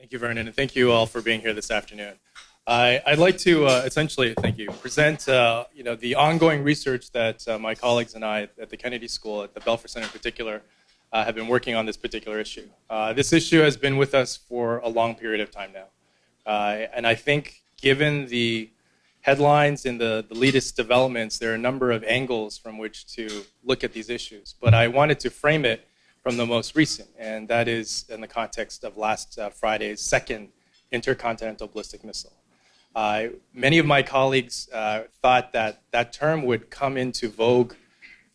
Thank you, Vernon, and thank you all for being here this afternoon. I'd like to present the ongoing research that my colleagues and I at the Kennedy School, at the Belfer Center in particular, have been working on this particular issue. This issue has been with us for a long period of time now. And I think given the headlines and the latest developments, there are a number of angles from which to look at these issues. But I wanted to frame it from the most recent, and that is in the context of last Friday's second intercontinental ballistic missile. Many of my colleagues thought that that term would come into vogue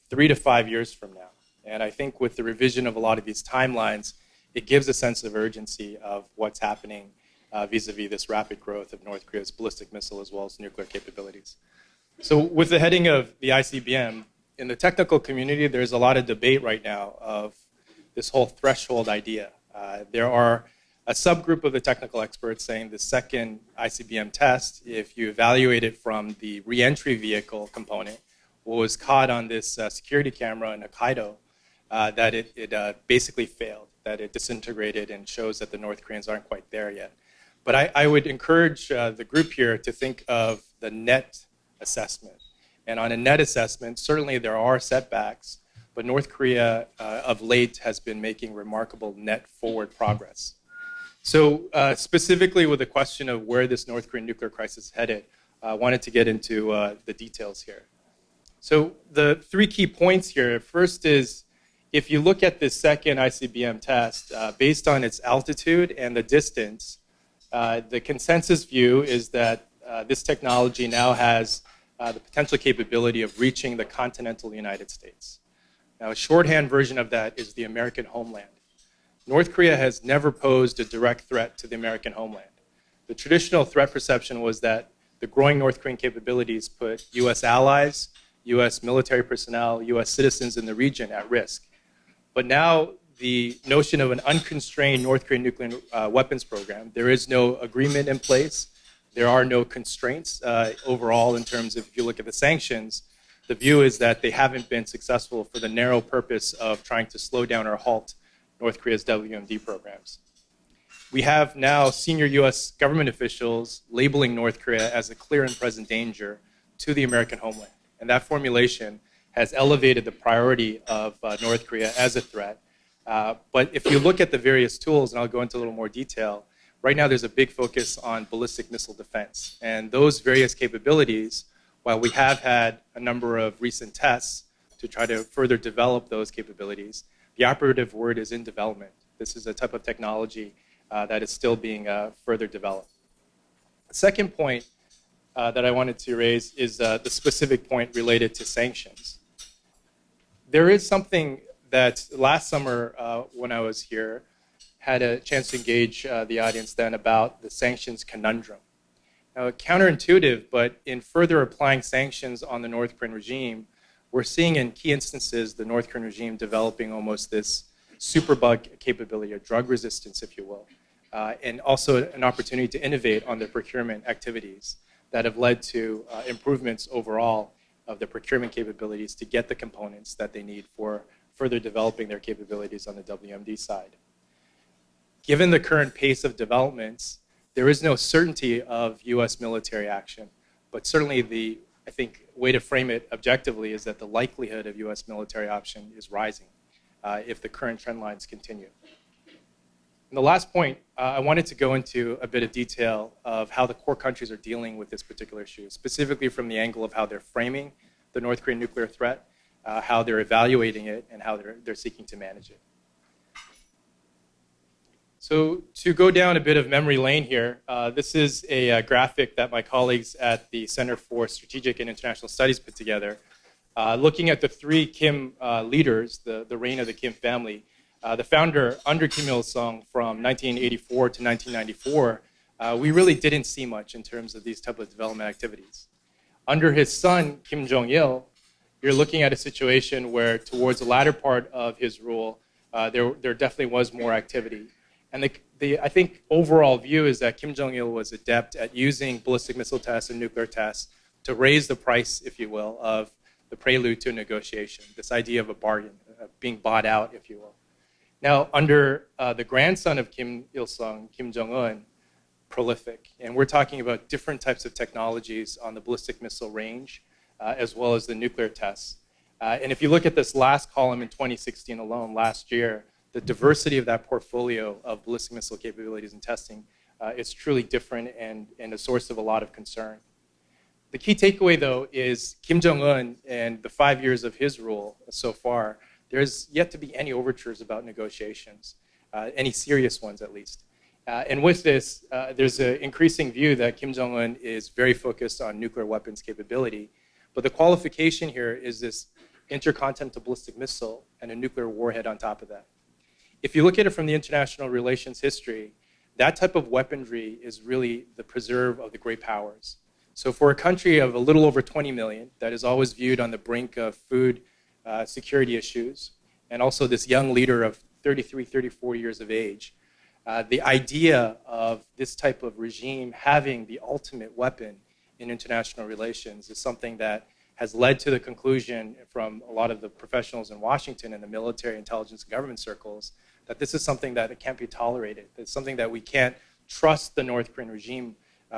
3 to 5 years from now. And I think with the revision of a lot of these timelines, it gives a sense of urgency of what's happening vis-a-vis this rapid growth of North Korea's ballistic missile as well as nuclear capabilities. So with the heading of the ICBM, in the technical community, there's a lot of debate right now of this whole threshold idea. There are a subgroup of the technical experts saying the second ICBM test, if you evaluate it from the reentry vehicle component, what was caught on this security camera in Hokkaido, that it basically failed, that it disintegrated and shows that the North Koreans aren't quite there yet. But I would encourage the group here to think of the net assessment. And on a net assessment, certainly there are setbacks, but North Korea of late has been making remarkable net forward progress. So specifically with the question of where this North Korean nuclear crisis is headed, I wanted to get into the details here. So the 3 key points here, first is, if you look at this second ICBM test, based on its altitude and the distance, the consensus view is that this technology now has the potential capability of reaching the continental United States. Now, a shorthand version of that is the American homeland. North Korea has never posed a direct threat to the American homeland. The traditional threat perception was that the growing North Korean capabilities put U.S. allies, U.S. military personnel, U.S. citizens in the region at risk. But now the notion of an unconstrained North Korean nuclear weapons program, there is no agreement in place. There are no constraints overall in terms of, if you look at the sanctions, the view is that they haven't been successful for the narrow purpose of trying to slow down or halt North Korea's WMD programs. We have now senior U.S. government officials labeling North Korea as a clear and present danger to the American homeland. And that formulation has elevated the priority of North Korea as a threat. But if you look at the various tools, and I'll go into a little more detail, right now there's a big focus on ballistic missile defense. And those various capabilities, while we have had a number of recent tests to try to further develop those capabilities, the operative word is in development. This is a type of technology that is still being further developed. The second point that I wanted to raise is the specific point related to sanctions. There is something that last summer when I was here, had a chance to engage the audience then about the sanctions conundrum. Now, counterintuitive, but in further applying sanctions on the North Korean regime, we're seeing in key instances the North Korean regime developing almost this superbug capability, or drug resistance, if you will, and also an opportunity to innovate on their procurement activities that have led to improvements overall of their procurement capabilities to get the components that they need for further developing their capabilities on the WMD side. Given the current pace of developments, there is no certainty of U.S. military action, but certainly the, I think, way to frame it objectively is that the likelihood of U.S. military action is rising if the current trend lines continue. And the last point, I wanted to go into a bit of detail of how the core countries are dealing with this particular issue, specifically from the angle of how they're framing the North Korean nuclear threat, how they're evaluating it, and how they're seeking to manage it. So to go down a bit of memory lane here, this is a graphic that my colleagues at the Center for Strategic and International Studies put together, looking at the 3 Kim leaders, the reign of the Kim family. The founder, under Kim Il-sung, from 1984 to 1994, we really didn't see much in terms of these type of development activities. Under his son, Kim Jong-il, you're looking at a situation where towards the latter part of his rule, there definitely was more activity. And I think overall view is that Kim Jong-il was adept at using ballistic missile tests and nuclear tests to raise the price, if you will, of the prelude to a negotiation, this idea of a bargain, being bought out, if you will. Now, under the grandson of Kim Il-sung, Kim Jong-Un, prolific. And we're talking about different types of technologies on the ballistic missile range, as well as the nuclear tests. And if you look at this last column in 2016 alone, last year, the diversity of that portfolio of ballistic missile capabilities and testing is truly different and a source of a lot of concern. The key takeaway, though, is Kim Jong-un and the 5 years of his rule so far, there's yet to be any overtures about negotiations, any serious ones at least. And with this, there's an increasing view that Kim Jong-un is very focused on nuclear weapons capability. But the qualification here is this intercontinental ballistic missile and a nuclear warhead on top of that. If you look at it from the international relations history, that type of weaponry is really the preserve of the great powers. So for a country of a little over 20 million that is always viewed on the brink of food security issues, and also this young leader of 33, 34 years of age, the idea of this type of regime having the ultimate weapon in international relations is something that has led to the conclusion from a lot of the professionals in Washington and the military, intelligence, and government circles that this is something that can't be tolerated. It's something that we can't trust the North Korean regime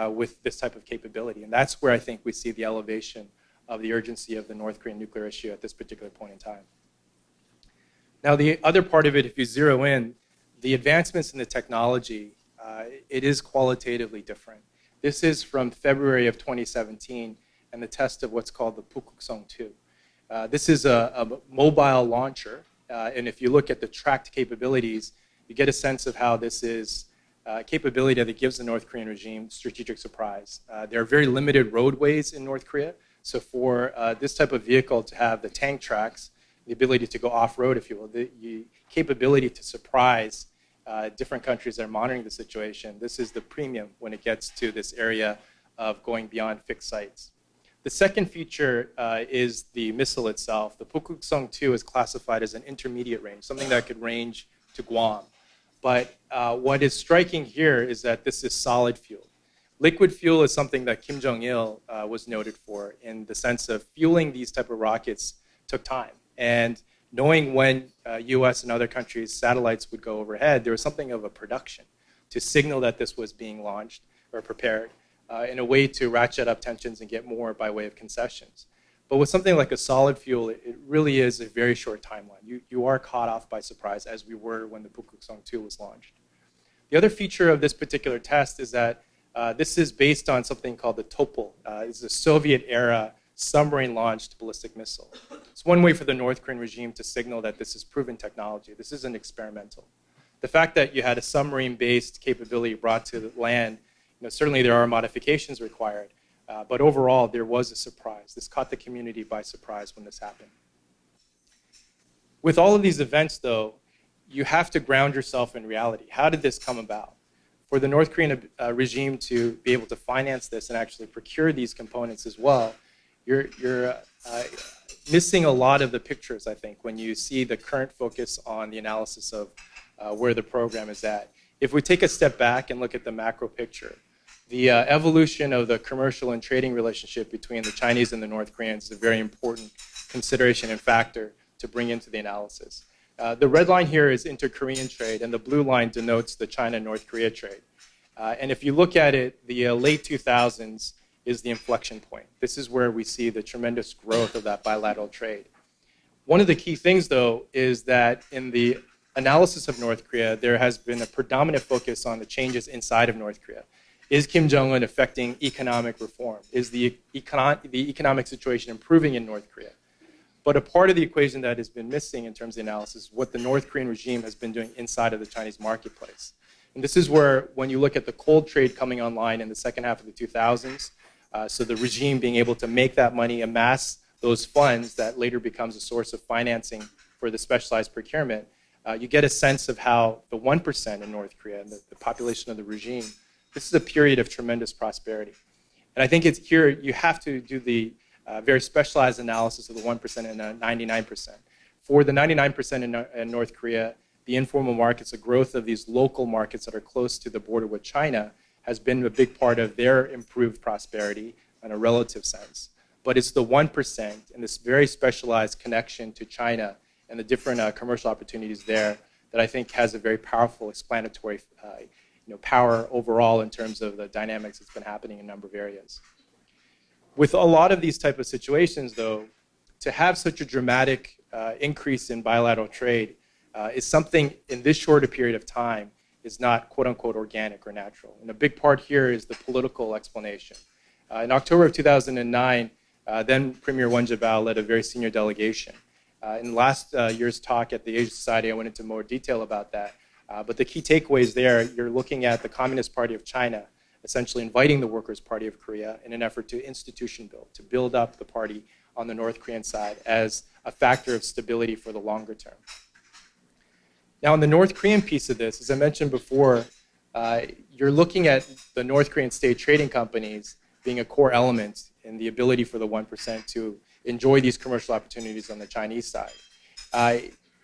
with this type of capability. And that's where I think we see the elevation of the urgency of the North Korean nuclear issue at this particular point in time. Now, the other part of it, if you zero in, the advancements in the technology, it is qualitatively different. This is from February of 2017 and the test of what's called the Pukguksong-2. This is a mobile launcher, and if you look at the tracked capabilities, you get a sense of how this is capability that gives the North Korean regime strategic surprise. There are very limited roadways in North Korea, so for this type of vehicle to have the tank tracks, the ability to go off-road, if you will, the capability to surprise different countries that are monitoring the situation, this is the premium when it gets to this area of going beyond fixed sites. The second feature is the missile itself. The Pukguksong-2 is classified as an intermediate range, something that could range to Guam. But what is striking here is that this is solid fuel. Liquid fuel is something that Kim Jong-il was noted for in the sense of fueling these type of rockets took time. And knowing when US and other countries' satellites would go overhead, there was something of a production to signal that this was being launched or prepared in a way to ratchet up tensions and get more by way of concessions. But with something like a solid fuel, it really is a very short timeline. You are caught off by surprise, as we were when the Pukguksong-2 was launched. The other feature of this particular test is that this is based on something called the Topol. It's a Soviet-era submarine-launched ballistic missile. It's one way for the North Korean regime to signal that this is proven technology. This isn't experimental. The fact that you had a submarine-based capability brought to the land, certainly there are modifications required, but overall there was a surprise. This caught the community by surprise when this happened. With all of these events, though, you have to ground yourself in reality. How did this come about? For the North Korean regime to be able to finance this and actually procure these components as well, you're missing a lot of the pictures, I think, when you see the current focus on the analysis of where the program is at. If we take a step back and look at the macro picture, the evolution of the commercial and trading relationship between the Chinese and the North Koreans is a very important consideration and factor to bring into the analysis. The red line here is inter-Korean trade, and the blue line denotes the China-North Korea trade. And if you look at it, the late 2000s is the inflection point. This is where we see the tremendous growth of that bilateral trade. One of the key things, though, is that in the analysis of North Korea, there has been a predominant focus on the changes inside of North Korea. Is Kim Jong-un affecting economic reform? Is the economic situation improving in North Korea? But a part of the equation that has been missing in terms of the analysis is what the North Korean regime has been doing inside of the Chinese marketplace. And this is where, when you look at the cold trade coming online in the second half of the 2000s, so the regime being able to make that money, amass those funds that later becomes a source of financing for the specialized procurement, you get a sense of how the 1% in North Korea and the population of the regime, this is a period of tremendous prosperity. And I think it's here you have to do the very specialized analysis of the 1% and the 99%. For the 99% in North Korea, the informal markets, the growth of these local markets that are close to the border with China has been a big part of their improved prosperity in a relative sense. But it's the 1% and this very specialized connection to China and the different commercial opportunities there that I think has a very powerful explanatory power overall in terms of the dynamics that's been happening in a number of areas. With a lot of these type of situations, though, to have such a dramatic increase in bilateral trade is something in this shorter period of time is not quote-unquote organic or natural. And a big part here is the political explanation. In October of 2009, then Premier Wen Jiabao led a very senior delegation. In last year's talk at the Asia Society, I went into more detail about that. But the key takeaways there, you're looking at the Communist Party of China essentially inviting the Workers' Party of Korea in an effort to institution build, to build up the party on the North Korean side as a factor of stability for the longer term. Now, on the North Korean piece of this, as I mentioned before, you're looking at the North Korean state trading companies being a core element in the ability for the 1% to enjoy these commercial opportunities on the Chinese side.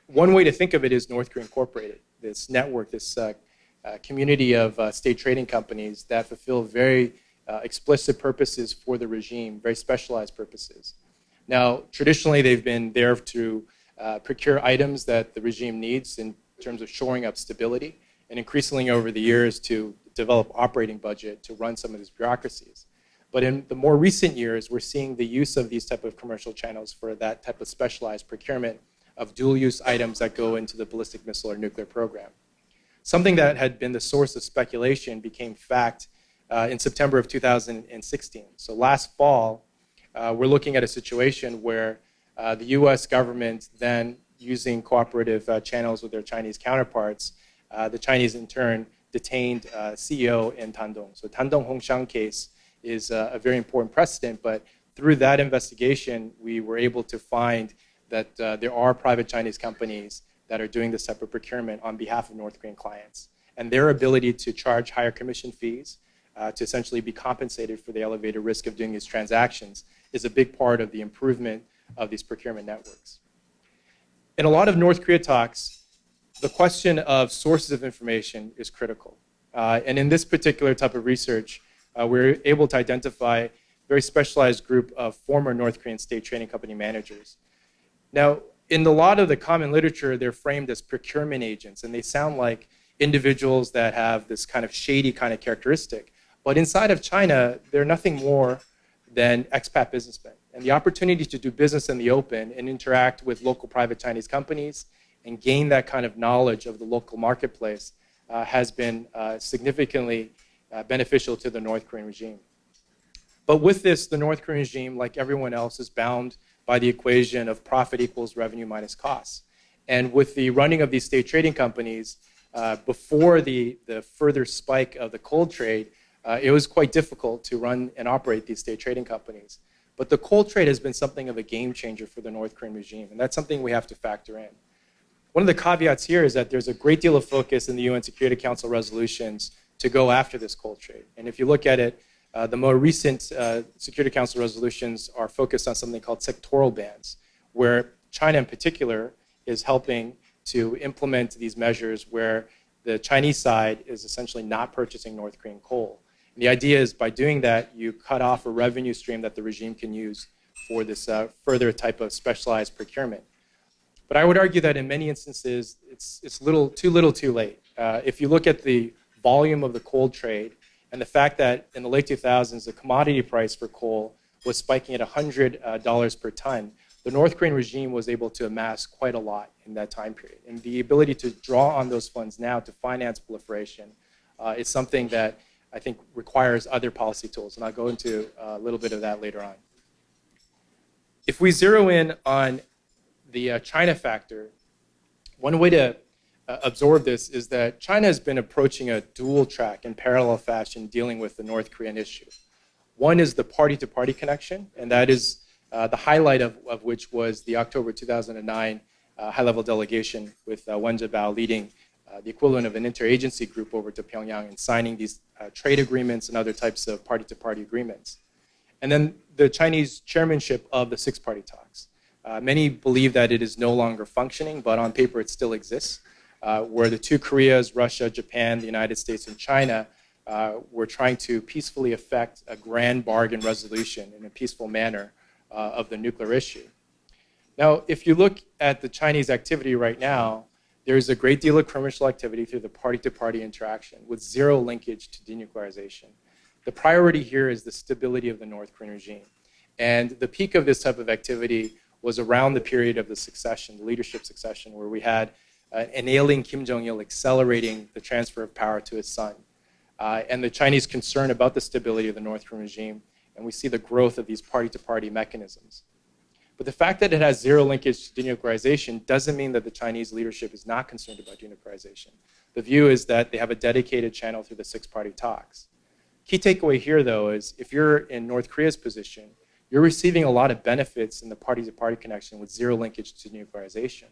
One way to think of it is North Korea Incorporated, this network, this community of state trading companies that fulfill very explicit purposes for the regime, very specialized purposes. Now, traditionally, they've been there to procure items that the regime needs in terms of shoring up stability, and increasingly over the years to develop operating budget to run some of these bureaucracies. But in the more recent years, we're seeing the use of these type of commercial channels for that type of specialized procurement of dual-use items that go into the ballistic missile or nuclear program. Something that had been the source of speculation became fact in September of 2016. So last fall, we're looking at a situation where the US government then, using cooperative channels with their Chinese counterparts, the Chinese in turn detained CEO in Tandong. So Tandong Hongxiang case is a very important precedent, but through that investigation, we were able to find that there are private Chinese companies that are doing this type of procurement on behalf of North Korean clients. And their ability to charge higher commission fees to essentially be compensated for the elevated risk of doing these transactions is a big part of the improvement of these procurement networks. In a lot of North Korea talks, the question of sources of information is critical. And in this particular type of research, we're able to identify a very specialized group of former North Korean state trading company managers. Now, in a lot of the common literature, they're framed as procurement agents, and they sound like individuals that have this kind of shady kind of characteristic. But inside of China, they're nothing more than expat businessmen. And the opportunity to do business in the open and interact with local private Chinese companies and gain that kind of knowledge of the local marketplace has been significantly beneficial to the North Korean regime. But with this, the North Korean regime, like everyone else, is bound by the equation of profit equals revenue minus costs. And with the running of these state trading companies, before the further spike of the coal trade, it was quite difficult to run and operate these state trading companies. But the coal trade has been something of a game changer for the North Korean regime, and that's something we have to factor in. One of the caveats here is that there's a great deal of focus in the UN Security Council resolutions to go after this coal trade. And if you look at it, the more recent Security Council resolutions are focused on something called sectoral bans, where China in particular is helping to implement these measures where the Chinese side is essentially not purchasing North Korean coal. And the idea is by doing that, you cut off a revenue stream that the regime can use for this further type of specialized procurement. But I would argue that in many instances, it's too little too late. If you look at the volume of the coal trade and the fact that in the late 2000s, the commodity price for coal was spiking at $100 per ton, the North Korean regime was able to amass quite a lot in that time period. And the ability to draw on those funds now to finance proliferation is something that I think requires other policy tools. And I'll go into a little bit of that later on. If we zero in on the China factor, one way to absorb this is that China has been approaching a dual track in parallel fashion dealing with the North Korean issue. One is the party-to-party connection, and that is the highlight of which was the October 2009 high-level delegation with Wen Jiabao leading the equivalent of an interagency group over to Pyongyang and signing these trade agreements and other types of party-to-party agreements. And then the Chinese chairmanship of the six-party talks. Many believe that it is no longer functioning, but on paper it still exists, where the two Koreas, Russia, Japan, the United States, and China were trying to peacefully effect a grand bargain resolution in a peaceful manner of the nuclear issue. Now, if you look at the Chinese activity right now, there's a great deal of commercial activity through the party-to-party interaction with zero linkage to denuclearization. The priority here is the stability of the North Korean regime. And the peak of this type of activity was around the period of the succession, the leadership succession, where we had an ailing Kim Jong-un accelerating the transfer of power to his son. And the Chinese concern about the stability of the North Korean regime, and we see the growth of these party-to-party mechanisms. But the fact that it has zero linkage to denuclearization doesn't mean that the Chinese leadership is not concerned about denuclearization. The view is that they have a dedicated channel through the six-party talks. Key takeaway here, though, is if you're in North Korea's position, you're receiving a lot of benefits in the party-to-party connection with zero linkage to denuclearization.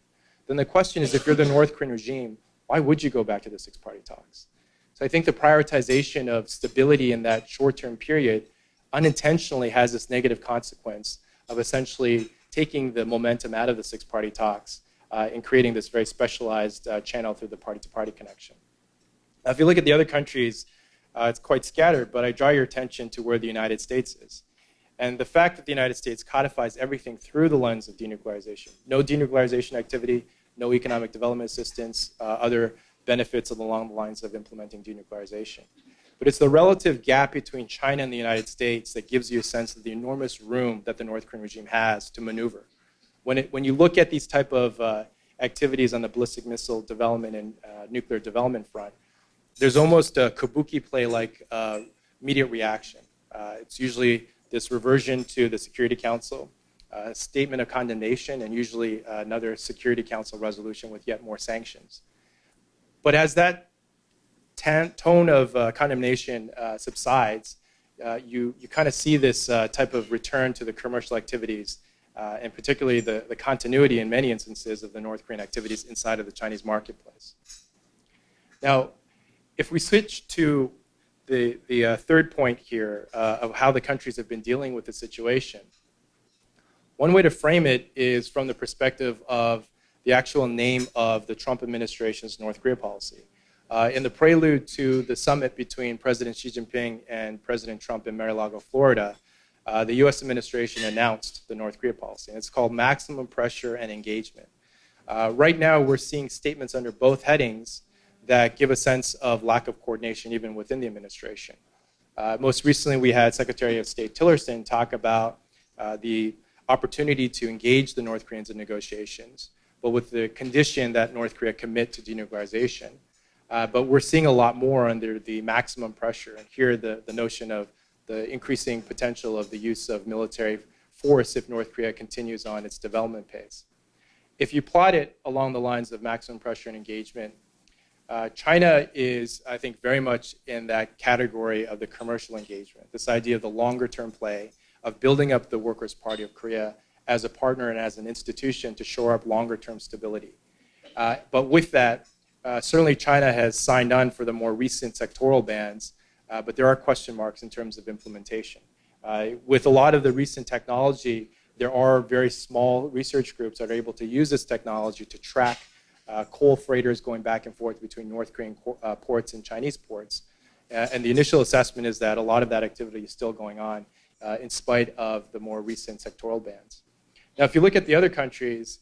Then the question is, if you're the North Korean regime, why would you go back to the six-party talks? So I think the prioritization of stability in that short-term period unintentionally has this negative consequence of essentially taking the momentum out of the six-party talks and creating this very specialized channel through the party-to-party connection. Now, if you look at the other countries, it's quite scattered, but I draw your attention to where the United States is. And the fact that the United States codifies everything through the lens of denuclearization. No denuclearization activity, no economic development assistance, other benefits along the lines of implementing denuclearization. But it's the relative gap between China and the United States that gives you a sense of the enormous room that the North Korean regime has to maneuver. When you look at these type of activities on the ballistic missile development and nuclear development front, there's almost a kabuki play-like immediate reaction. It's usually this reversion to the Security Council, a statement of condemnation, and usually another Security Council resolution with yet more sanctions. But as that tone of condemnation subsides, you kind of see this type of return to the commercial activities, and particularly the continuity in many instances of the North Korean activities inside of the Chinese marketplace. Now, if we switch to the third point here of how the countries have been dealing with the situation, one way to frame it is from the perspective of the actual name of the Trump administration's North Korea policy. In the prelude to the summit between President Xi Jinping and President Trump in Mar-a-Lago, Florida, the U.S. administration announced the North Korea policy, and it's called Maximum Pressure and Engagement. Right now, we're seeing statements under both headings that give a sense of lack of coordination even within the administration. Most recently, we had Secretary of State Tillerson talk about the opportunity to engage the North Koreans in negotiations, but with the condition that North Korea commit to denuclearization. But we're seeing a lot more under the maximum pressure, and here the notion of the increasing potential of the use of military force if North Korea continues on its development pace. If you plot it along the lines of maximum pressure and engagement, China is, I think, very much in that category of the commercial engagement, this idea of the longer-term play of building up the Workers' Party of Korea as a partner and as an institution to shore up longer-term stability. But with that, certainly China has signed on for the more recent sectoral bans, but there are question marks in terms of implementation. With a lot of the recent technology, there are very small research groups that are able to use this technology to track coal freighters going back and forth between North Korean ports and Chinese ports. And the initial assessment is that a lot of that activity is still going on in spite of the more recent sectoral bans. Now, if you look at the other countries,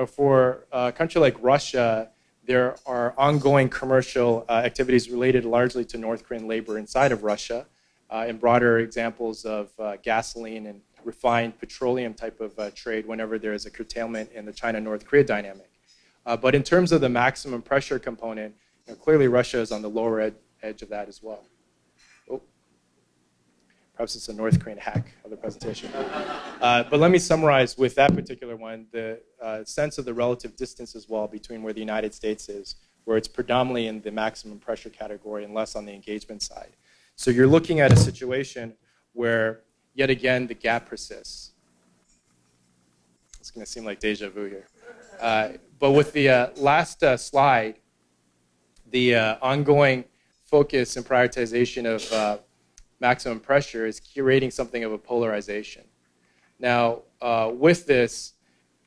for a country like Russia, there are ongoing commercial activities related largely to North Korean labor inside of Russia, and broader examples of gasoline and refined petroleum type of trade whenever there is a curtailment in the China-North Korea dynamic. But in terms of the maximum pressure component, clearly Russia is on the lower edge of that as well. Oh, perhaps it's a North Korean hack of the presentation. But let me summarize with that particular one, the sense of the relative distance as well between where the United States is, where it's predominantly in the maximum pressure category and less on the engagement side. So you're looking at a situation where, yet again, the gap persists. It's going to seem like deja vu here. But with the last slide, the ongoing focus and prioritization of maximum pressure is curating something of a polarization. Now, with this,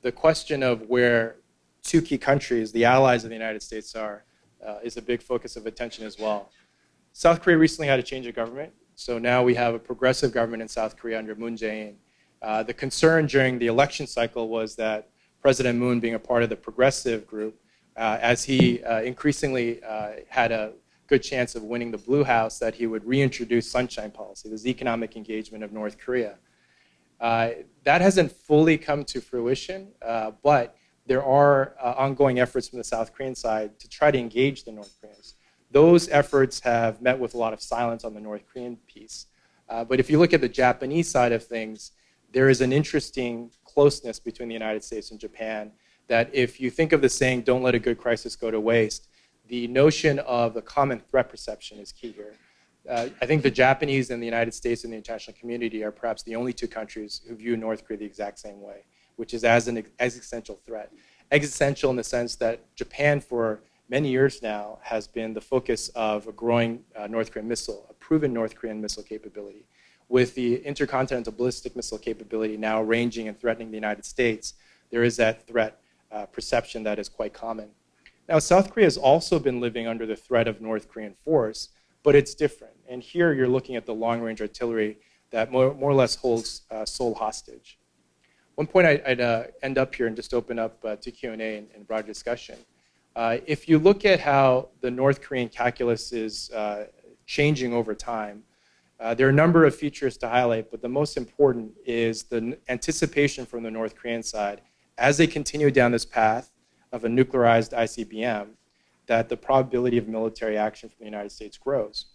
the question of where two key countries, the allies of the United States are, is a big focus of attention as well. South Korea recently had a change of government, so now we have a progressive government in South Korea under Moon Jae-in. The concern during the election cycle was that President Moon, being a part of the progressive group, as he increasingly had a good chance of winning the Blue House, that he would reintroduce Sunshine Policy, this economic engagement of North Korea. That hasn't fully come to fruition, but there are ongoing efforts from the South Korean side to try to engage the North Koreans. Those efforts have met with a lot of silence on the North Korean piece. But if you look at the Japanese side of things, there is an interesting closeness between the United States and Japan that if you think of the saying, don't let a good crisis go to waste, the notion of a common threat perception is key here. I think the Japanese and the United States and the international community are perhaps the only two countries who view North Korea the exact same way, which is as an existential threat. Existential in the sense that Japan for many years now has been the focus of a growing North Korean missile, a proven North Korean missile capability. With the intercontinental ballistic missile capability now ranging and threatening the United States, there is that threat perception that is quite common. Now, South Korea has also been living under the threat of North Korean force, but it's different. And here you're looking at the long-range artillery that more or less holds Seoul hostage. One point I'd end up here and just open up to Q&A and broad discussion. If you look at how the North Korean calculus is changing over time, there are a number of features to highlight, but the most important is the anticipation from the North Korean side as they continue down this path of a nuclearized ICBM, that the probability of military action from the United States grows.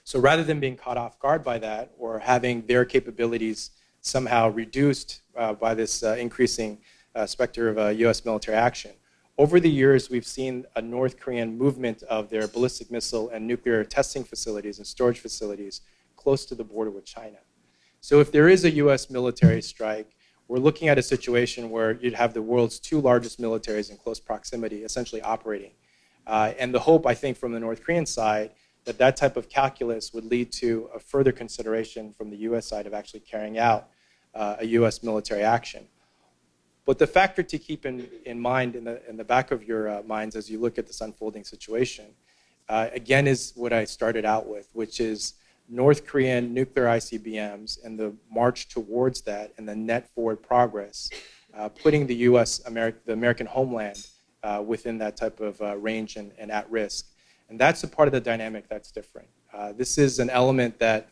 So rather than being caught off guard by that or having their capabilities somehow reduced by this increasing specter of US military action, over the years we've seen a North Korean movement of their ballistic missile and nuclear testing facilities and storage facilities close to the border with China. So if there is a US military strike, we're looking at a situation where you'd have the world's two largest militaries in close proximity essentially operating. And the hope, I think, from the North Korean side, that that type of calculus would lead to a further consideration from the US side of actually carrying out a US military action. But the factor to keep in mind in the back of your minds as you look at this unfolding situation, again, is what I started out with, which is North Korean nuclear ICBMs and the march towards that and the net forward progress, putting the the American homeland within that type of range and at risk. And that's a part of the dynamic that's different. This is an element that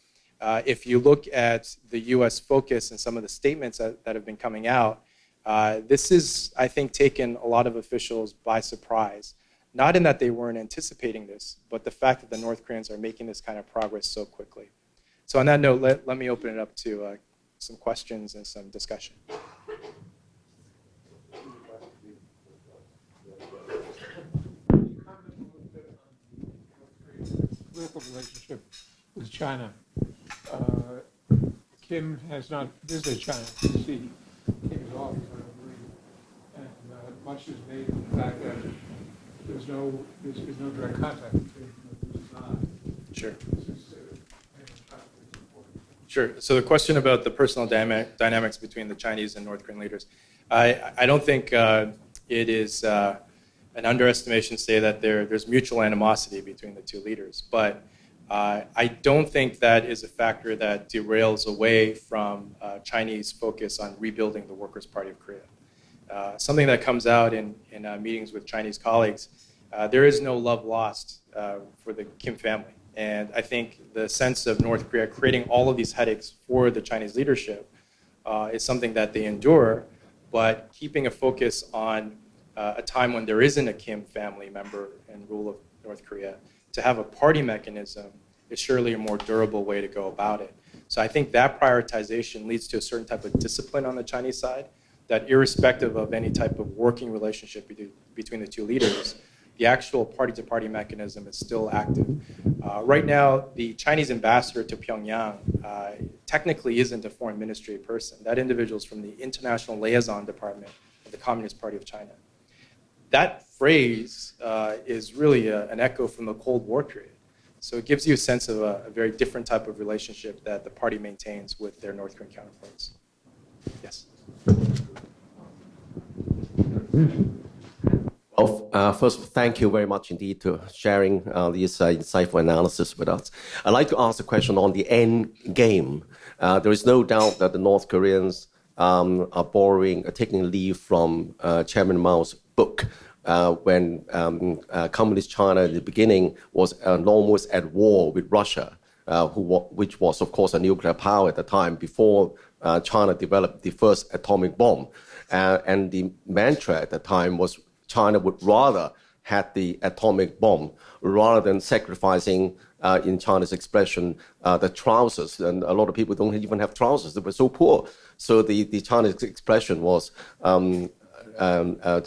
if you look at the US focus and some of the statements that have been coming out, this is, I think, taken a lot of officials by surprise. Not in that they weren't anticipating this, but the fact that the North Koreans are making this kind of progress so quickly. So on that note, let me open it up to some questions and some discussion. Political relationship with China. Kim has not visited China to see Kim's office, I don't believe. And much is made of the fact that there's no direct contact between the Sure. Sure. So the question about the personal dynamics between the Chinese and North Korean leaders, I don't think it is an underestimation to say that there's mutual animosity between the two leaders. But I don't think that is a factor that derails away from Chinese focus on rebuilding the Workers' Party of Korea. Something that comes out in meetings with Chinese colleagues, there is no love lost for the Kim family. And I think the sense of North Korea creating all of these headaches for the Chinese leadership is something that they endure, but keeping a focus on a time when there isn't a Kim family member in rule of North Korea, to have a party mechanism is surely a more durable way to go about it. So I think that prioritization leads to a certain type of discipline on the Chinese side, that irrespective of any type of working relationship between the two leaders, the actual party-to-party mechanism is still active. Right now, the Chinese ambassador to Pyongyang technically isn't a foreign ministry person. That individual is from the International Liaison Department of the Communist Party of China. That phrase is really an echo from the Cold War period. So it gives you a sense of a very different type of relationship that the party maintains with their North Korean counterparts. Yes. Well, first, thank you very much indeed for sharing this insightful analysis with us. I'd like to ask a question on the end game. There is no doubt that the North Koreans are taking leave from Chairman Mao's book when Communist China in the beginning was almost at war with Russia, which was, of course, a nuclear power at the time before China developed the first atomic bomb. And the mantra at the time was China would rather have the atomic bomb rather than sacrificing, in China's expression, the trousers. And a lot of people don't even have trousers. They were so poor. So the Chinese expression was to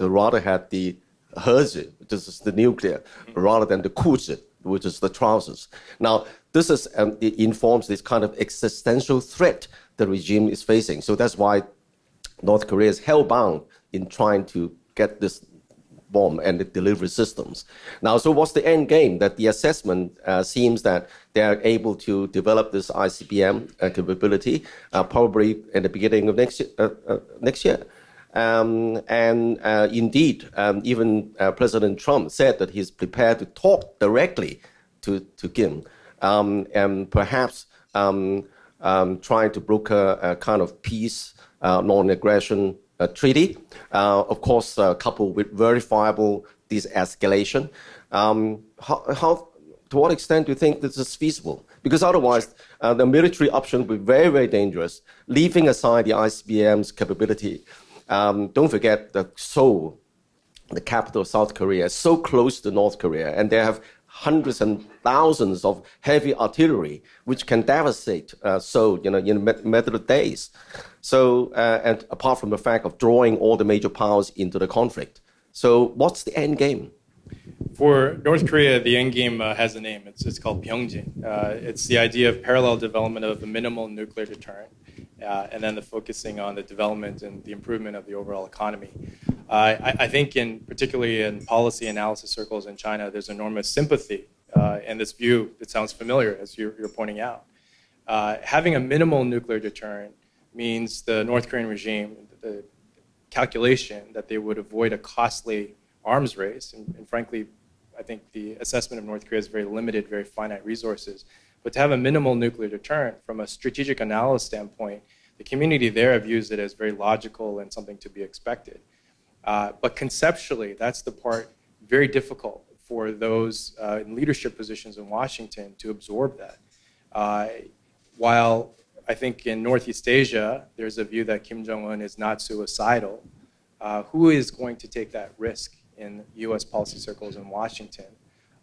rather have the Herzi, which is the nuclear, rather than the Kuzi, which is the trousers. Now, this is it informs this kind of existential threat the regime is facing. So that's why North Korea is hell-bound in trying to get this bomb and the delivery systems. Now, so what's the end game? That the assessment seems that they are able to develop this ICBM capability probably in the beginning of next year. Indeed, even President Trump said that he's prepared to talk directly to Kim, and perhaps trying to broker a kind of peace, non-aggression treaty, of course, coupled with verifiable de-escalation. To what extent do you think this is feasible? Because otherwise, the military option would be very, very dangerous, leaving aside the ICBM's capability. Don't forget that Seoul, the capital of South Korea, is so close to North Korea, and they have hundreds and thousands of heavy artillery, which can devastate Seoul, in a matter of days. So, and apart from the fact of drawing all the major powers into the conflict. So, what's the end game? For North Korea, the end game has a name. It's called Pyeongjin. It's the idea of parallel development of a minimal nuclear deterrent, and then the focusing on the development and the improvement of the overall economy. I think, particularly in policy analysis circles in China, there's enormous sympathy and this view that sounds familiar, as you're pointing out. Having a minimal nuclear deterrent means the North Korean regime, the calculation that they would avoid a costly arms race, and frankly, I think the assessment of North Korea is very limited, very finite resources. But to have a minimal nuclear deterrent, from a strategic analysis standpoint, the community there views it as very logical and something to be expected. But conceptually, that's the part very difficult for those in leadership positions in Washington to absorb that. While I think in Northeast Asia, there's a view that Kim Jong-Un is not suicidal, who is going to take that risk in US policy circles in Washington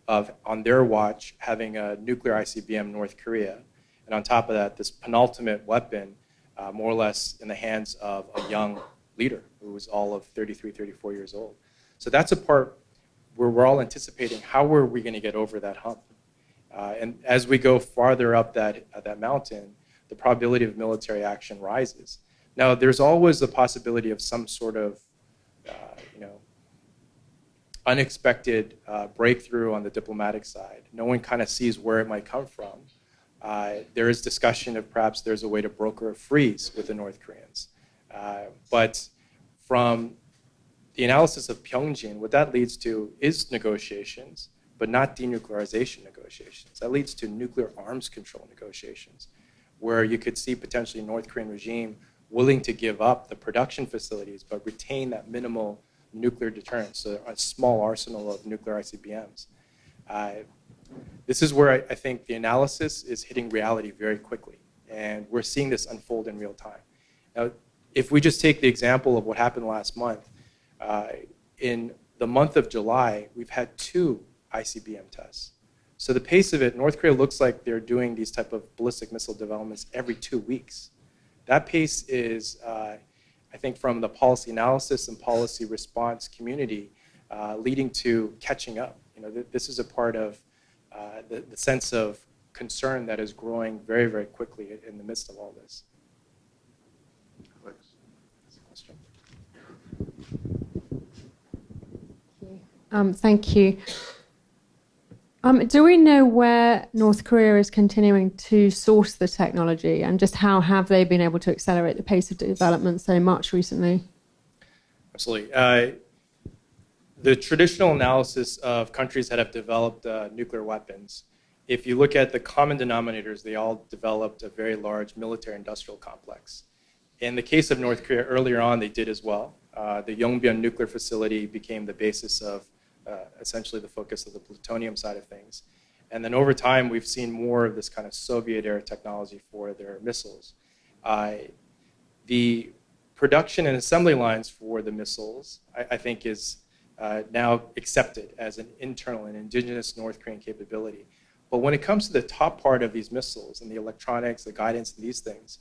of, on their watch, having a nuclear ICBM North Korea, and on top of that, this penultimate weapon, more or less in the hands of a young leader who was all of 33, 34 years old. So that's a part where we're all anticipating how are we going to get over that hump. And as we go farther up that mountain, the probability of military action rises. Now, there's always the possibility of some sort of unexpected breakthrough on the diplomatic side. No one kind of sees where it might come from. There is discussion of perhaps there's a way to broker a freeze with the North Koreans. But from the analysis of Pyeongjin, what that leads to is negotiations, but not denuclearization negotiations. That leads to nuclear arms control negotiations, where you could see potentially North Korean regime willing to give up the production facilities, but retain that minimal nuclear deterrence, so a small arsenal of nuclear ICBMs. This is where I think the analysis is hitting reality very quickly, and we're seeing this unfold in real time. Now, if we just take the example of what happened last month, in the month of July, we've had 2 ICBM tests. So the pace of it, North Korea looks like they're doing these type of ballistic missile developments every 2 weeks. That pace is, I think, from the policy analysis and policy response community, leading to catching up. This is a part of the sense of concern that is growing very, very quickly in the midst of all this. Thank you. Do we know where North Korea is continuing to source the technology, and just how have they been able to accelerate the pace of development so much recently? Absolutely. The traditional analysis of countries that have developed nuclear weapons, if you look at the common denominators, they all developed a very large military-industrial complex. In the case of North Korea, earlier on, they did as well. The Yongbyon nuclear facility became the basis of essentially the focus of the plutonium side of things. And then over time, we've seen more of this kind of Soviet-era technology for their missiles. The production and assembly lines for the missiles, I think, is now accepted as an internal and indigenous North Korean capability. But when it comes to the top part of these missiles and the electronics, the guidance, and these things,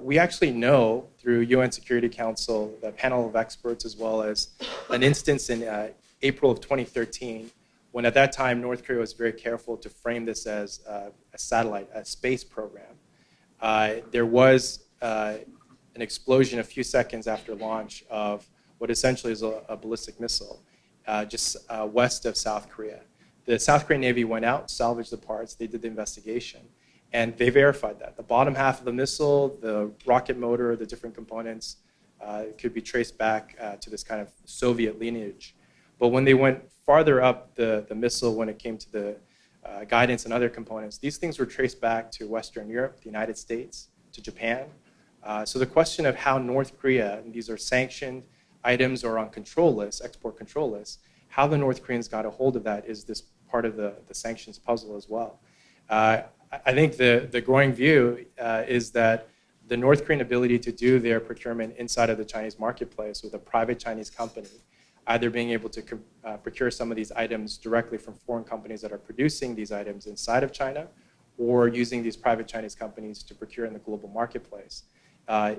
we actually know through UN Security Council, the panel of experts, as well as an instance in April of 2013, when at that time North Korea was very careful to frame this as a satellite, a space program. There was an explosion a few seconds after launch of what essentially is a ballistic missile just west of South Korea. The South Korean Navy went out, salvaged the parts, they did the investigation, and they verified that. The bottom half of the missile, the rocket motor, the different components could be traced back to this kind of Soviet lineage. But when they went farther up the missile, when it came to the guidance and other components, these things were traced back to Western Europe, the United States, to Japan. So the question of how North Korea, and these are sanctioned items or on control lists, export control lists, how the North Koreans got a hold of that is this part of the sanctions puzzle as well. I think the growing view is that the North Korean ability to do their procurement inside of the Chinese marketplace with a private Chinese company, either being able to procure some of these items directly from foreign companies that are producing these items inside of China, or using these private Chinese companies to procure in the global marketplace,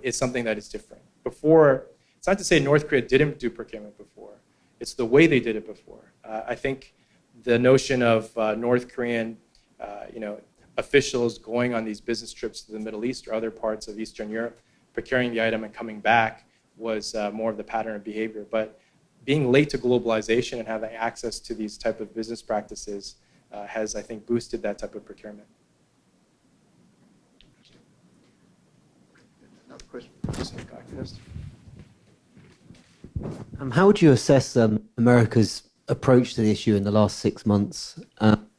is something that is different. Before, it's not to say North Korea didn't do procurement before, it's the way they did it before. I think the notion of North Korean officials going on these business trips to the Middle East or other parts of Eastern Europe, procuring the item and coming back was more of the pattern of behavior. But being late to globalization and having access to these type of business practices has, I think, boosted that type of procurement. Another question. How would you assess America's approach to the issue in the last 6 months?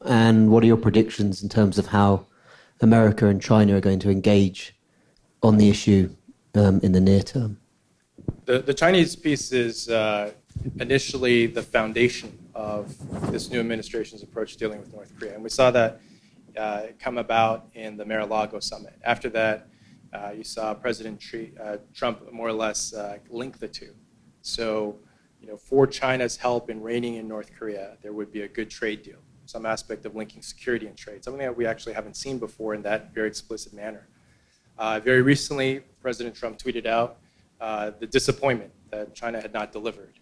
And what are your predictions in terms of how America and China are going to engage on the issue in the near term? The Chinese piece is initially the foundation of this new administration's approach to dealing with North Korea. And we saw that come about in the Mar-a-Lago summit. After that, you saw President Trump more or less link the two. So, for China's help in reining in North Korea, there would be a good trade deal, some aspect of linking security and trade, something that we actually haven't seen before in that very explicit manner. Very recently, President Trump tweeted out the disappointment that China had not delivered.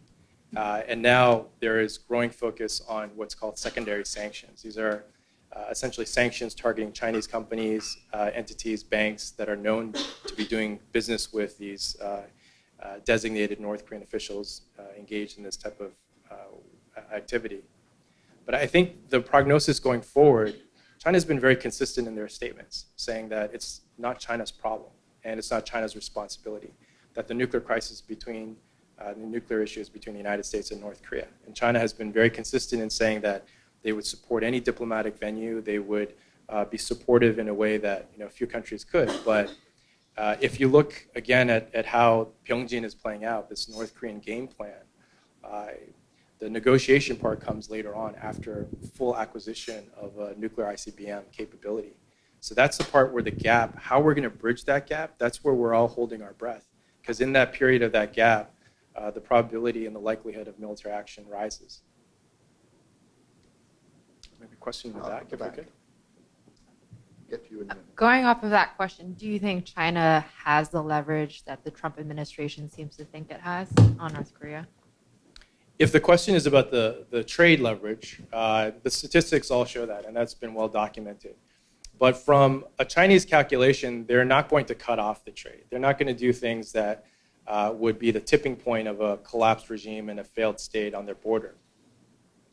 And now there is growing focus on what's called secondary sanctions. These are essentially sanctions targeting Chinese companies, entities, banks that are known to be doing business with these designated North Korean officials engaged in this type of activity. But I think the prognosis going forward, China's been very consistent in their statements, saying that it's not China's problem and it's not China's responsibility, that the nuclear crisis between the nuclear issue is between the United States and North Korea. And China has been very consistent in saying that they would support any diplomatic venue. They would be supportive in a way that few countries could. But if you look again at how Pyongyang is playing out, this North Korean game plan, the negotiation part comes later on after full acquisition of a nuclear ICBM capability. So that's the part where the gap, how we're going to bridge that gap, that's where we're all holding our breath. Because in that period of that gap, the probability and the likelihood of military action rises. Maybe a question in the back, if I could. Get to you in a minute. Going off of that question, do you think China has the leverage that the Trump administration seems to think it has on North Korea? If the question is about the trade leverage, the statistics all show that, and that's been well documented. But from a Chinese calculation, they're not going to cut off the trade. They're not going to do things that would be the tipping point of a collapsed regime and a failed state on their border.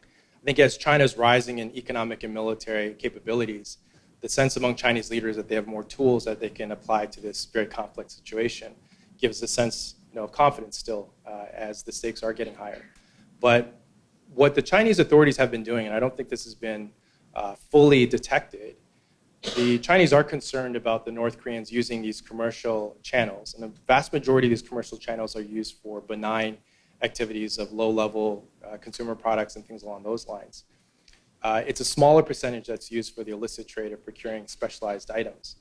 I think as China's rising in economic and military capabilities, the sense among Chinese leaders that they have more tools that they can apply to this very complex situation gives a sense of confidence still as the stakes are getting higher. But what the Chinese authorities have been doing, and I don't think this has been fully detected, the Chinese are concerned about the North Koreans using these commercial channels. And the vast majority of these commercial channels are used for benign activities of low-level consumer products and things along those lines. It's a smaller percentage that's used for the illicit trade of procuring specialized items.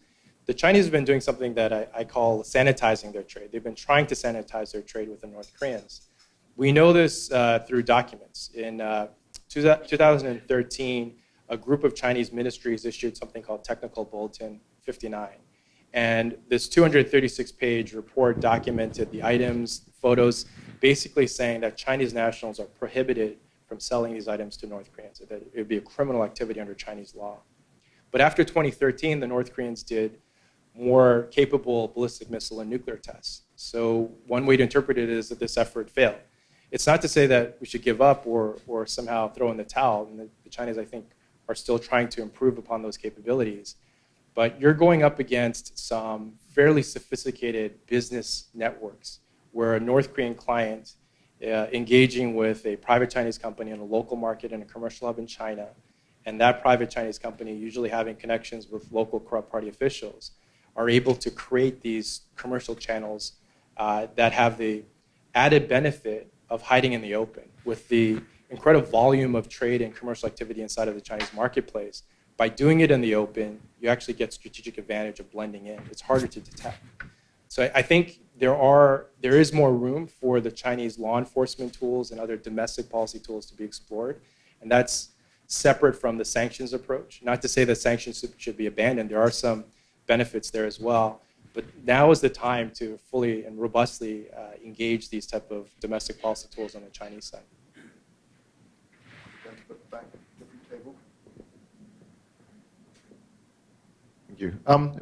The Chinese have been doing something that I call sanitizing their trade. They've been trying to sanitize their trade with the North Koreans. We know this through documents. In 2013, a group of Chinese ministries issued something called Technical Bulletin 59. And this 236-page report documented the items, photos, basically saying that Chinese nationals are prohibited from selling these items to North Koreans, that it would be a criminal activity under Chinese law. But after 2013, the North Koreans did more capable ballistic missile and nuclear tests. So one way to interpret it is that this effort failed. It's not to say that we should give up or somehow throw in the towel. And the Chinese, I think, are still trying to improve upon those capabilities. But you're going up against some fairly sophisticated business networks where a North Korean client engaging with a private Chinese company in a local market and a commercial hub in China, and that private Chinese company usually having connections with local corrupt party officials, are able to create these commercial channels that have the added benefit of hiding in the open. With the incredible volume of trade and commercial activity inside of the Chinese marketplace, by doing it in the open, you actually get strategic advantage of blending in. It's harder to detect. So I think there is more room for the Chinese law enforcement tools and other domestic policy tools to be explored, and that's separate from the sanctions approach. Not to say that sanctions should be abandoned. There are some benefits there as well, but now is the time to fully and robustly engage these type of domestic policy tools on the Chinese side. Going to put back at the table. Thank you.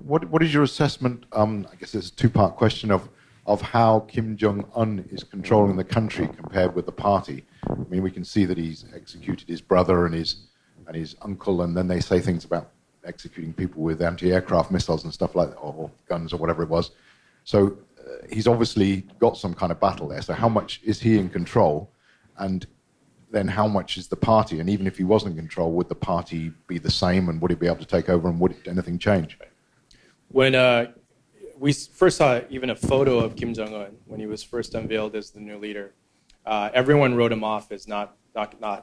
What is your assessment, I guess it's a two-part question, of how Kim Jong-Un is controlling the country compared with the party? I mean, we can see that he's executed his brother and his uncle, and then they say things about executing people with anti-aircraft missiles and stuff like that, or guns or whatever it was. So he's obviously got some kind of battle there. So how much is he in control? And then how much is the party? And even if he wasn't in control, would the party be the same, and would he be able to take over, and would anything change? When we first saw even a photo of Kim Jong-Un when he was first unveiled as the new leader, everyone wrote him off as not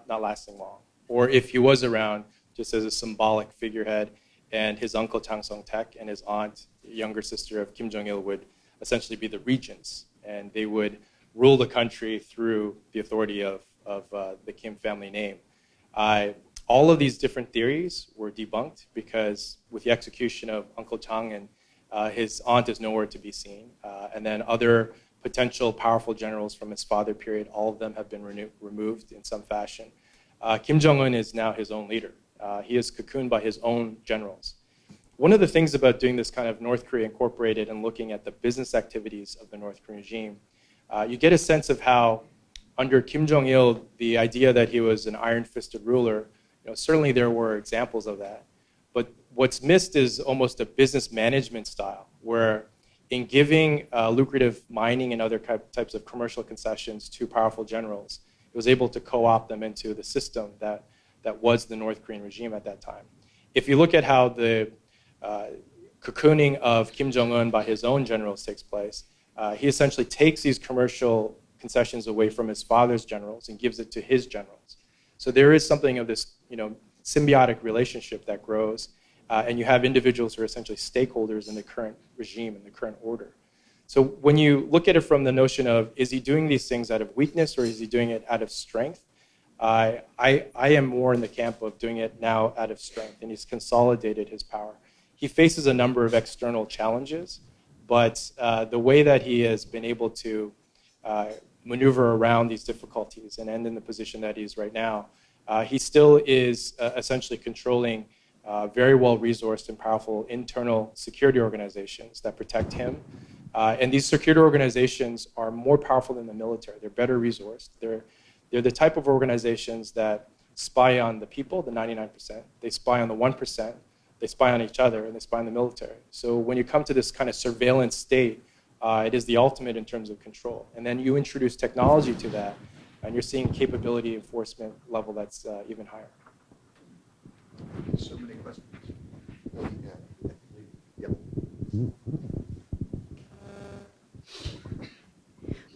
lasting long. Or if he was around, just as a symbolic figurehead, and his uncle Chang Song-taek and his aunt, younger sister of Kim Jong-il, would essentially be the regents, and they would rule the country through the authority of the Kim family name. All of these different theories were debunked because with the execution of Uncle Chang and his aunt is nowhere to be seen, and then other potential powerful generals from his father period, all of them have been removed in some fashion. Kim Jong-un is now his own leader. He is cocooned by his own generals. One of the things about doing this kind of North Korea Incorporated and looking at the business activities of the North Korean regime, you get a sense of how under Kim Jong-il, the idea that he was an iron-fisted ruler, certainly there were examples of that. But what's missed is almost a business management style, where in giving lucrative mining and other types of commercial concessions to powerful generals, it was able to co-opt them into the system that was the North Korean regime at that time. If you look at how the cocooning of Kim Jong-un by his own generals takes place, he essentially takes these commercial concessions away from his father's generals and gives it to his generals. So there is something of this, symbiotic relationship that grows, and you have individuals who are essentially stakeholders in the current regime and the current order. So when you look at it from the notion of, is he doing these things out of weakness or is he doing it out of strength? I am more in the camp of doing it now out of strength, and he's consolidated his power. He faces a number of external challenges, but the way that he has been able to maneuver around these difficulties and end in the position that he's right now, he still is essentially controlling very well-resourced and powerful internal security organizations that protect him. And these security organizations are more powerful than the military. They're better resourced. They're the type of organizations that spy on the people, the 99%. They spy on the 1%. They spy on each other, and they spy on the military. So when you come to this kind of surveillance state, it is the ultimate in terms of control. And then you introduce technology to that, and you're seeing capability enforcement level that's even higher. So many questions. Yeah.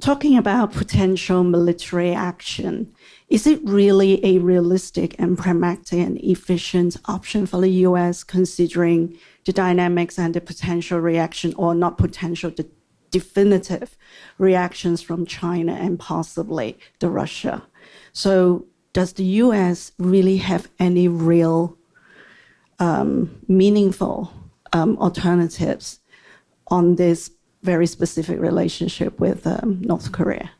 talking about potential military action. Is it really a realistic and pragmatic and efficient option for the US, considering the dynamics and the potential reaction, or not potential, the definitive reactions from China and possibly the Russia? So does the US really have any real meaningful alternatives on this very specific relationship with North Korea?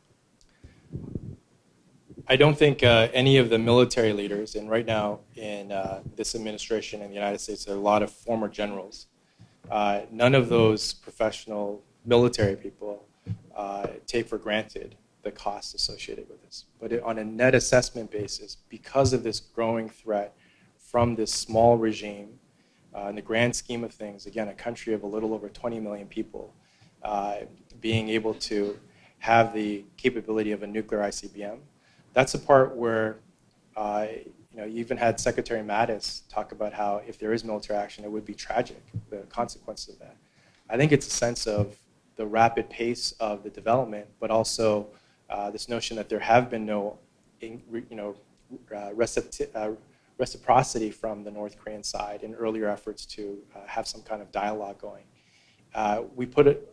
I don't think any of the military leaders, and right now in this administration in the United States, there are a lot of former generals. None of those professional military people take for granted the costs associated with this. But on a net assessment basis, because of this growing threat from this small regime, in the grand scheme of things, again, a country of a little over 20 million people, being able to have the capability of a nuclear ICBM, that's the part where you even had Secretary Mattis talk about how if there is military action, it would be tragic, the consequences of that. I think it's a sense of the rapid pace of the development, but also this notion that there have been no reciprocity from the North Korean side in earlier efforts to have some kind of dialogue going. We put,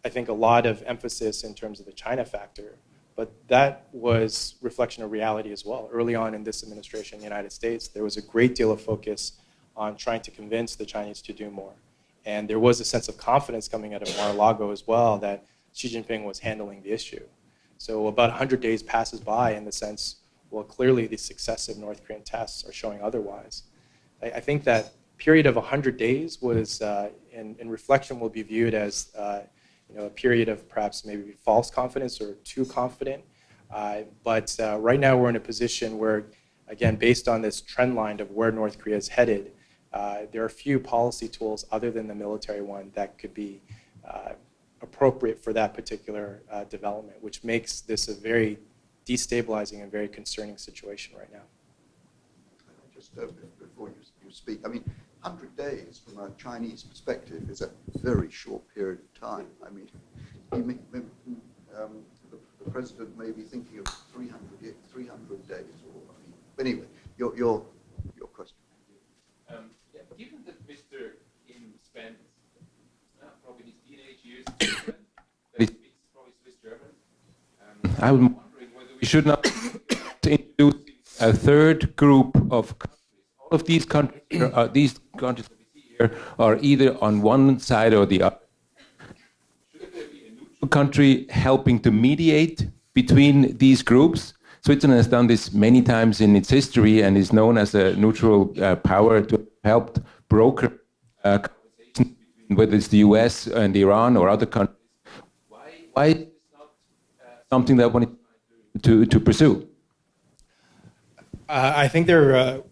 I think, a lot of emphasis in terms of the China factor, but that was reflection of reality as well. Early on in this administration in the United States, there was a great deal of focus on trying to convince the Chinese to do more. And there was a sense of confidence coming out of Mar-a-Lago as well that Xi Jinping was handling the issue. So about 100 days passes by in the sense, well, clearly the successive North Korean tests are showing otherwise. I think that period of 100 days was, in reflection, will be viewed as a period of perhaps maybe false confidence or too confident. But right now we're in a position where, again, based on this trend line of where North Korea is headed, there are few policy tools other than the military one that could be appropriate for that particular development, which makes this a very destabilizing and very concerning situation right now. Just before you speak, I mean, 100 days from a Chinese perspective is a very short period of time. I mean, the president may be thinking of 300 days, or I mean, but anyway, your question. Given that Mr. Kim spent probably his teenage years that he speaks probably Swiss German, I was wondering whether we should not introduce a third group of countries. All of these countries, these countries that we see here, are either on one side or the other. Should there be a neutral country helping to mediate between these groups? Switzerland has done this many times in its history and is known as a neutral power to help broker conversations between whether it's the US and Iran or other countries. Why is this not something that one is to pursue? I think there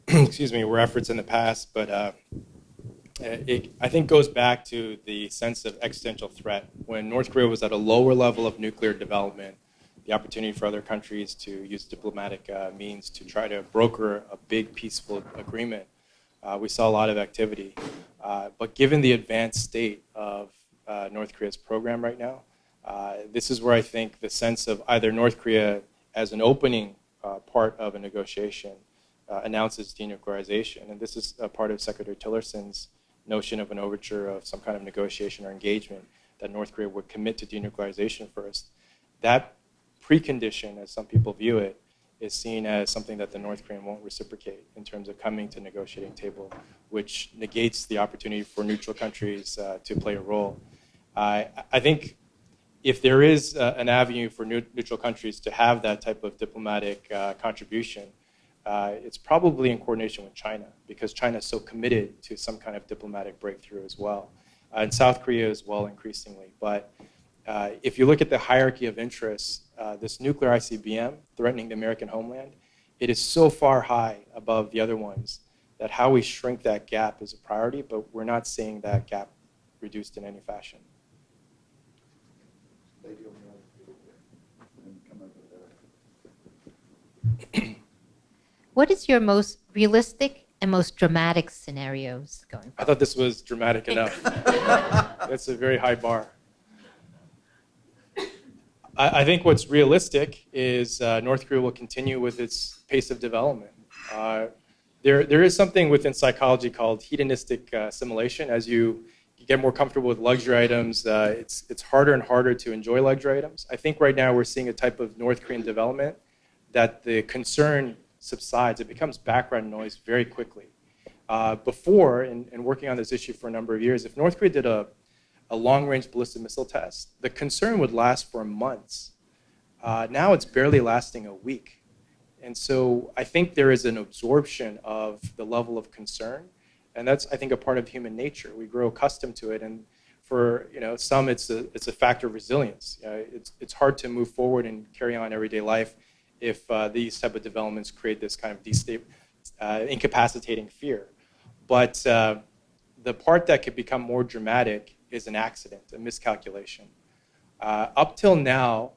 were efforts in the past, but I think goes back to the sense of existential threat. When North Korea was at a lower level of nuclear development, the opportunity for other countries to use diplomatic means to try to broker a big peaceful agreement, we saw a lot of activity. But given the advanced state of North Korea's program right now, this is where I think the sense of either North Korea as an opening part of a negotiation announces denuclearization. And this is a part of Secretary Tillerson's notion of an overture of some kind of negotiation or engagement that North Korea would commit to denuclearization first. That precondition, as some people view it, is seen as something that the North Korean won't reciprocate in terms of coming to negotiating table, which negates the opportunity for neutral countries to play a role. I think if there is an avenue for neutral countries to have that type of diplomatic contribution, it's probably in coordination with China, because China is so committed to some kind of diplomatic breakthrough as well. And South Korea as well, increasingly. But if you look at the hierarchy of interests, this nuclear ICBM threatening the American homeland, it is so far high above the other ones that how we shrink that gap is a priority, but we're not seeing that gap reduced in any fashion. What is your most realistic and most dramatic scenarios going forward? I thought this was dramatic enough. That's a very high bar. I think what's realistic is North Korea will continue with its pace of development. There is something within psychology called hedonistic assimilation. As you get more comfortable with luxury items, it's harder and harder to enjoy luxury items. I think right now we're seeing a type of North Korean development that the concern subsides. It becomes background noise very quickly. Before, and working on this issue for a number of years, if North Korea did a long-range ballistic missile test, the concern would last for months. Now it's barely lasting a week. And so I think there is an absorption of the level of concern. And that's, I think, a part of human nature. We grow accustomed to it. And for some, it's a factor of resilience. It's hard to move forward and carry on everyday life if these type of developments create this kind of incapacitating fear. But the part that could become more dramatic is an accident, a miscalculation. Up till now,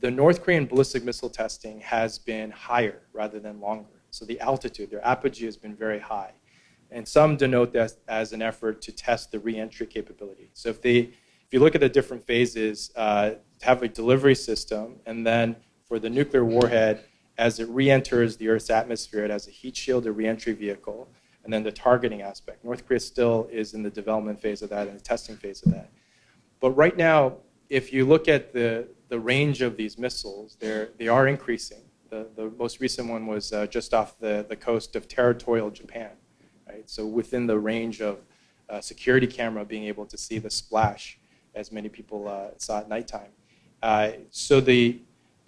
the North Korean ballistic missile testing has been higher rather than longer. So the altitude, their apogee has been very high. And some denote that as an effort to test the re-entry capability. So if you look at the different phases, have a delivery system, and then for the nuclear warhead, as it re-enters the Earth's atmosphere, it has a heat shield, a re-entry vehicle, and then the targeting aspect. North Korea still is in the development phase of that and the testing phase of that. But right now, if you look at the range of these missiles, they are increasing. The most recent one was just off the coast of territorial Japan, right? So within the range of a security camera being able to see the splash, as many people saw at nighttime. So the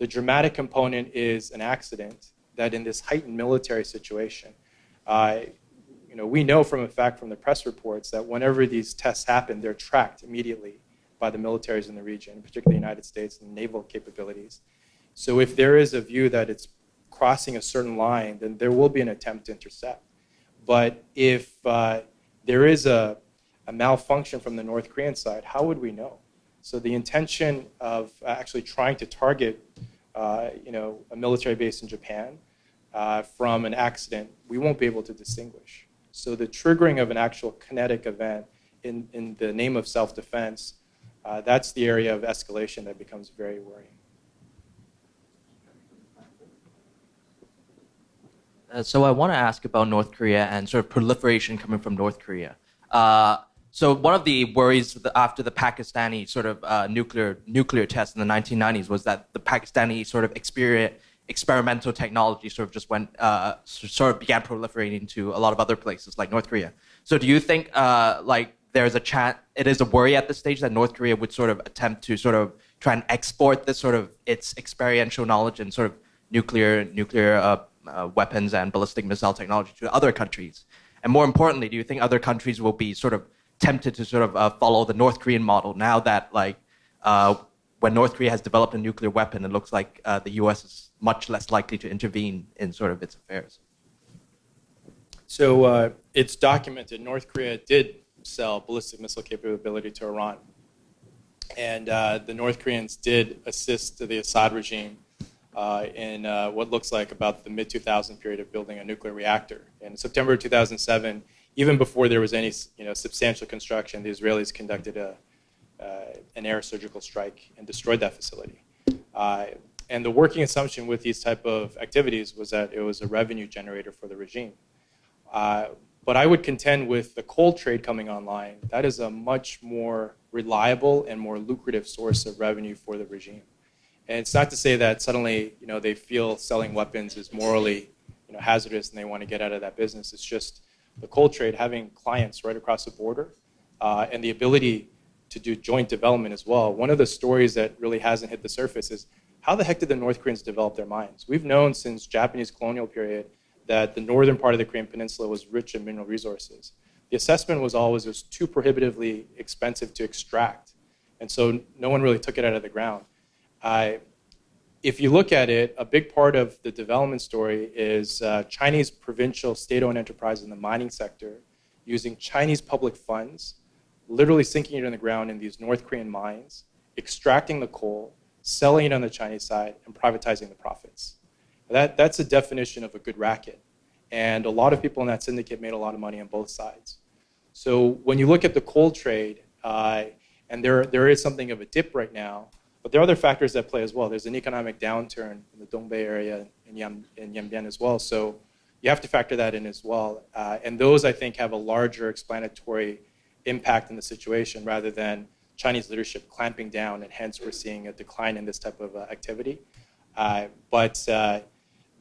dramatic component is an accident that in this heightened military situation, we know from a fact from the press reports that whenever these tests happen, they're tracked immediately by the militaries in the region, particularly the United States and naval capabilities. So if there is a view that it's crossing a certain line, then there will be an attempt to intercept. But if there is a malfunction from the North Korean side, how would we know? So the intention of actually trying to target a military base in Japan from an accident, we won't be able to distinguish. So the triggering of an actual kinetic event in the name of self-defense, that's the area of escalation that becomes very worrying. So I want to ask about North Korea and sort of proliferation coming from North Korea. So one of the worries after the Pakistani sort of nuclear test in the 1990s was that the Pakistani sort of experimental technology sort of just began proliferating to a lot of other places like North Korea. So do you think there's a chance, it is a worry at this stage that North Korea would sort of attempt to sort of try and export this sort of its experiential knowledge and sort of nuclear weapons and ballistic missile technology to other countries? And more importantly, do you think other countries will be sort of tempted to sort of follow the North Korean model now that when North Korea has developed a nuclear weapon, it looks like the U.S. is much less likely to intervene in sort of its affairs? So it's documented North Korea did sell ballistic missile capability to Iran. And the North Koreans did assist the Assad regime in what looks like about the mid-2000 period of building a nuclear reactor. In September 2007, even before there was any substantial construction, the Israelis conducted an air surgical strike and destroyed that facility. And the working assumption with these type of activities was that it was a revenue generator for the regime. But I would contend with the coal trade coming online, that is a much more reliable and more lucrative source of revenue for the regime. And it's not to say that suddenly they feel selling weapons is morally hazardous and they want to get out of that business. It's just the coal trade having clients right across the border and the ability to do joint development as well. One of the stories that really hasn't hit the surface is how the heck did the North Koreans develop their mines? We've known since Japanese colonial period that the northern part of the Korean peninsula was rich in mineral resources. The assessment was always it was too prohibitively expensive to extract. And so no one really took it out of the ground. If you look at it, a big part of the development story is Chinese provincial state-owned enterprise in the mining sector using Chinese public funds, literally sinking it in the ground in these North Korean mines, extracting the coal, selling it on the Chinese side, and privatizing the profits. That's a definition of a good racket. And a lot of people in that syndicate made a lot of money on both sides. So when you look at the coal trade, and there is something of a dip right now, But there are other factors at play as well. There's an economic downturn in the Dongbei area in Yanbian as well. So you have to factor that in as well. And those, I think, have a larger explanatory impact in the situation rather than Chinese leadership clamping down, and hence we're seeing a decline in this type of activity. But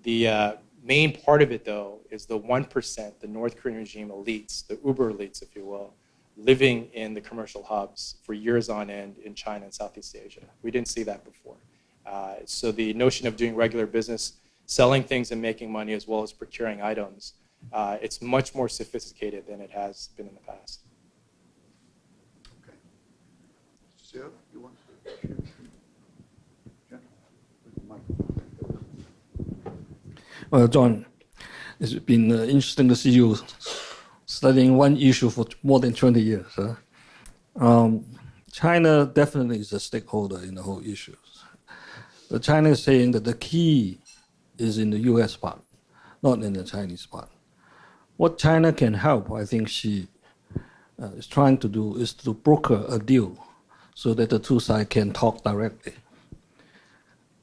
the main part of it, though, is the 1%, the North Korean regime elites, the uber elites, if you will, living in the commercial hubs for years on end in China and Southeast Asia. We didn't see that before. So the notion of doing regular business, selling things and making money as well as procuring items, it's much more sophisticated than it has been in the past. Okay. Mr. Seo, you want to shoot? Well, John, it's been interesting to see you studying one issue for more than 20 years. China definitely is a stakeholder in the whole issue. But China is saying that the key is in the US part, not in the Chinese part. What China can help, I think she is trying to do, is to broker a deal so that the two sides can talk directly.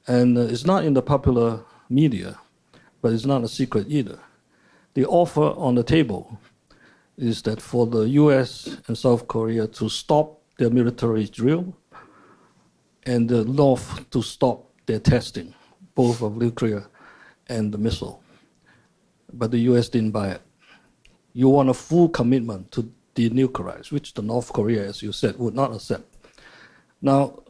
And it's not in the popular media, but it's not a secret either. The offer on the table is that for the US and South Korea to stop their military drill and the North to stop their testing, both of nuclear and the missile. But the US didn't buy it. You want a full commitment to denuclearize, which the North Korea, as you said, would not accept. Now,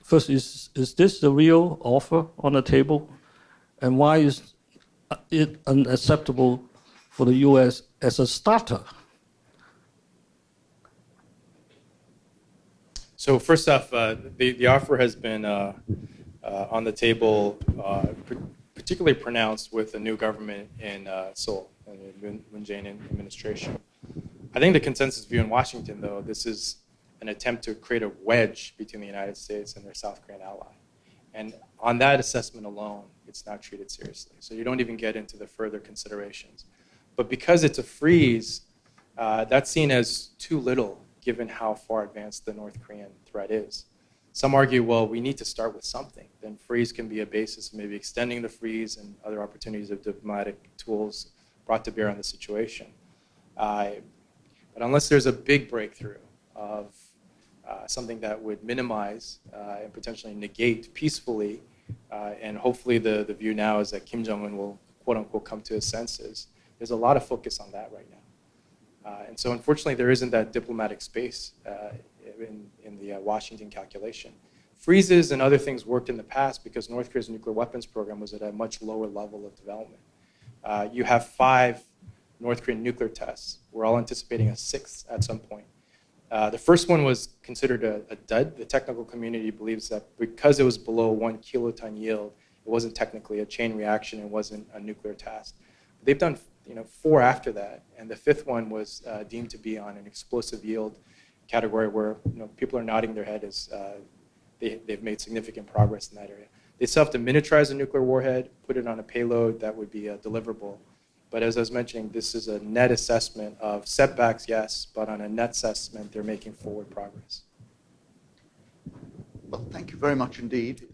first, is this the real offer on the table? And why is it unacceptable for the US as a starter? So first off, the offer has been on the table, particularly pronounced with the new government in Seoul, the Moon Jae-in administration. I think the consensus view in Washington, though, this is an attempt to create a wedge between the United States and their South Korean ally. And on that assessment alone, it's not treated seriously. So you don't even get into the further considerations. But because it's a freeze, that's seen as too little given how far advanced the North Korean threat is. Some argue, well, we need to start with something. Then freeze can be a basis of maybe extending the freeze and other opportunities of diplomatic tools brought to bear on the situation. But unless there's a big breakthrough of something that would minimize and potentially negate peacefully, and hopefully the view now is that Kim Jong-Un will, quote unquote, come to his senses. There's a lot of focus on that right now. And so unfortunately, there isn't that diplomatic space in the Washington calculation. Freezes and other things worked in the past because North Korea's nuclear weapons program was at a much lower level of development. You have 5 North Korean nuclear tests. We're all anticipating a 6th at some point. The first one was considered a dud. The technical community believes that because it was below 1 kiloton yield, it wasn't technically a chain reaction, it wasn't a nuclear test. But they've done 4 after that, and the 5th one was deemed to be on an explosive yield category where people are nodding their head as they've made significant progress in that area. They still have to miniaturize a nuclear warhead, put it on a payload that would be deliverable. But as I was mentioning, this is a net assessment of setbacks, yes, but on a net assessment, they're making forward progress. Well, thank you very much indeed.